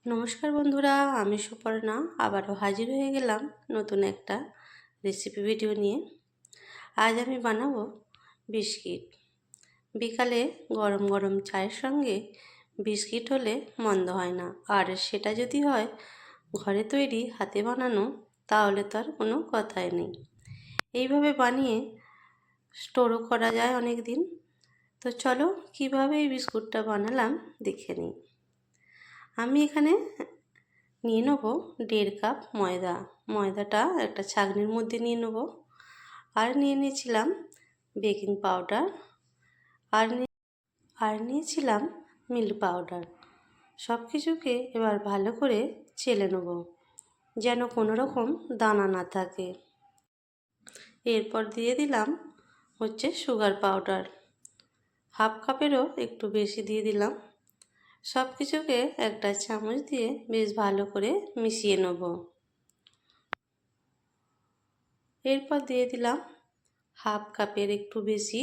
নমস্কার বন্ধুরা, আমি সুপর্ণা আবারও হাজির হয়ে গেলাম নতুন একটা রেসিপি ভিডিও নিয়ে। আজ আমি বানাবো বিস্কিট। বিকালে গরম গরম চায়ের সঙ্গে বিস্কিট হলে মন্দ হয় না, আর সেটা যদি হয় ঘরে তৈরি হাতে বানানো, তাহলে তো আর কোনো কথাই নেই। এইভাবে বানিয়ে স্টোরও করা যায় অনেক দিন। তো চলো কিভাবে এই বিস্কুটটা বানালাম দেখে নিই। আমি এখানে নিয়ে নেব 1.5 কাপ ময়দা। ময়দাটা একটা ছাঁকনির মধ্যে নিয়ে নেব। আর নিয়ে নিয়েছিলাম বেকিং পাউডার, আর নিয়েছিলাম মিল্ক পাউডার। সব কিছুকে এবার ভালো করে চেলে নেব, যেন কোনো রকম দানা না থাকে। এরপর দিয়ে দিলাম সুগার পাউডার, 1/2 কাপেরও একটু বেশি দিয়ে দিলাম। সব কিছুকে একটা চামচ দিয়ে বেশ ভালো করে মিশিয়ে নেব। এরপর দিয়ে দিলাম 1/2 কাপের একটু বেশি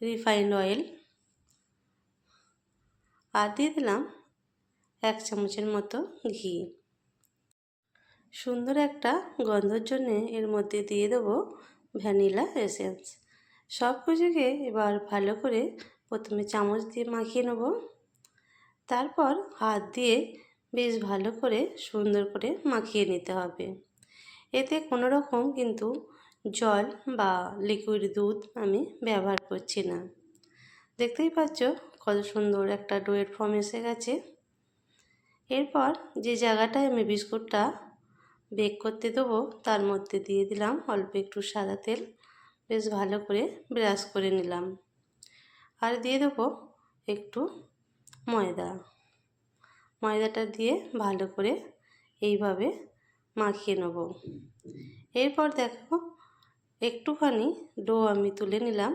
রিফাইন্ড অয়েল, আর দিয়ে দিলাম 1 চামচের মতো ঘি। সুন্দর একটা গন্ধের জন্য এর মধ্যে দিয়ে দেবো ভ্যানিলা এসেন্স। সব কিছুকে এবার ভালো করে প্রথমে চামচ দিয়ে মাখিয়ে নেব, তারপর হাত দিয়ে বেশ ভালো করে সুন্দর করে মাখিয়ে নিতে হবে। এতে কোনো রকম কিন্তু জল বা লিকুইড দুধ আমি ব্যবহার করছি না। দেখতেই পাচ্ছ কত সুন্দর একটা ডোয়ের ফর্ম এসে গেছে। এরপর যে জায়গাটায় আমি বিস্কুটটা বেক করতে দেবো তার মধ্যে দিয়ে দিলাম অল্প একটু সাদা তেল, বেশ ভালো করে ব্রাশ করে নিলাম। আর দিয়ে দেবো একটু ময়দাটা দিয়ে ভালো করে এইভাবে মাখিয়ে নেব। এরপর দেখো একটুখানি ডো আমি তুলে নিলাম।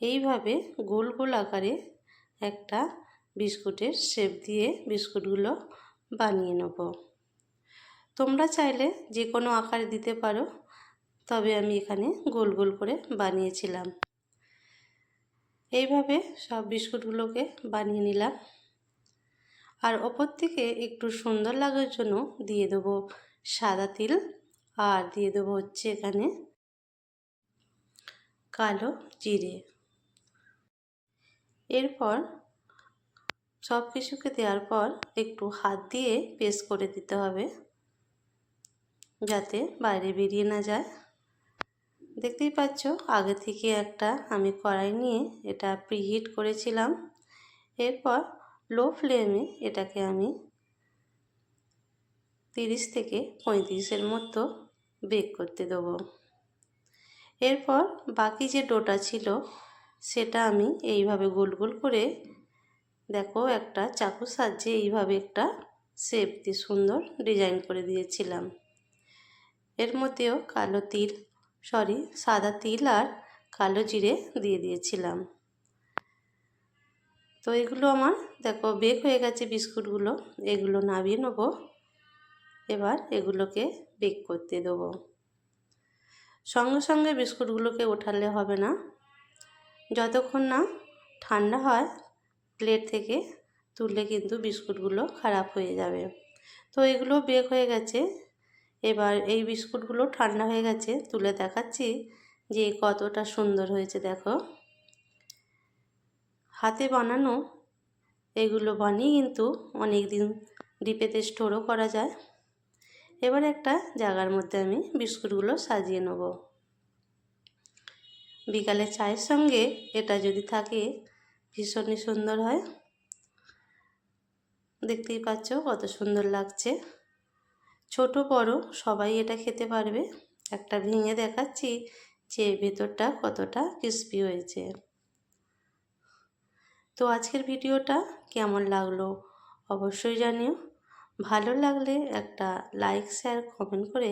এইভাবে গোল গোল আকারে একটা বিস্কুটের শেপ দিয়ে বিস্কুটগুলো বানিয়ে নেব। তোমরা চাইলে যে কোনো আকারে দিতে পারো, তবে আমি এখানে গোল গোল করে বানিয়েছিলাম। এইভাবে সব বিস্কুটগুলোকে বানিয়ে নিলাম। আর ওপর থেকে একটু সুন্দর লাগার জন্য দিয়ে দেবো সাদা তিল, আর দিয়ে দেবো এখানে কালো জিরে। এরপর সব কিছুকে দেওয়ার পর একটু হাত দিয়ে প্রেস করে দিতে হবে, যাতে বাইরে বেরিয়ে না যায়। দেখতেই পাচ্ছ আগে থেকে একটা আমি কড়াই নিয়ে এটা প্রিহিট করেছিলাম। এরপর লো ফ্লেমে এটাকে আমি 30 থেকে 35-এর মতো বেক করতে দেবো। এরপর বাকি যে ডোটা ছিল সেটা আমি এইভাবে গোল গোল করে দেখো একটা চাকুর সাহায্যে এইভাবে একটা শেপ দিয়ে সুন্দর ডিজাইন করে দিয়েছিলাম। এর মধ্যেও সাদা তিল আর কালো জিরে দিয়ে দিয়েছিলাম। তো এগুলো আমার দেখো বেক হয়ে গেছে বিস্কুটগুলো। এগুলো নামিয়ে নেব। এবার এগুলোকে বেক করতে দেবো। সঙ্গে সঙ্গে বিস্কুটগুলোকে ওঠালে হবে না, যতক্ষণ না ঠান্ডা হয় প্লেট থেকে তুললে কিন্তু বিস্কুটগুলো খারাপ হয়ে যাবে। তো এগুলো বেক হয়ে গেছে। এবার এই বিস্কুটগুলো ঠান্ডা হয়ে গেছে, তুলে দেখাচ্ছি যে কতটা সুন্দর হয়েছে। দেখো হাতে বানানো এগুলো বানিয়ে কিন্তু অনেক দিন ডিপেতে স্টোরও করা যায়। এবার একটা জায়গার মধ্যে আমি বিস্কুটগুলো সাজিয়ে নেব। বিকালে চায়ের সঙ্গে এটা যদি থাকে ভীষণই সুন্দর হয়। দেখতেই পাচ্ছ কত সুন্দর লাগছে। ছোট বড় সবাই এটা খেতে পারবে। একটা ভেঙে দেখাচ্ছি যে ভেতরটা কতটা ক্রিস্পি হয়েছে। তো আজকের ভিডিওটা কেমন লাগলো অবশ্যই জানিও। ভালো লাগলে একটা লাইক শেয়ার কমেন্ট করে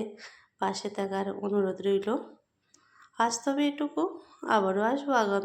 পাশে থাকার অনুরোধ রইল। আজ তবে এটুকু, আবারও আসবো আগামী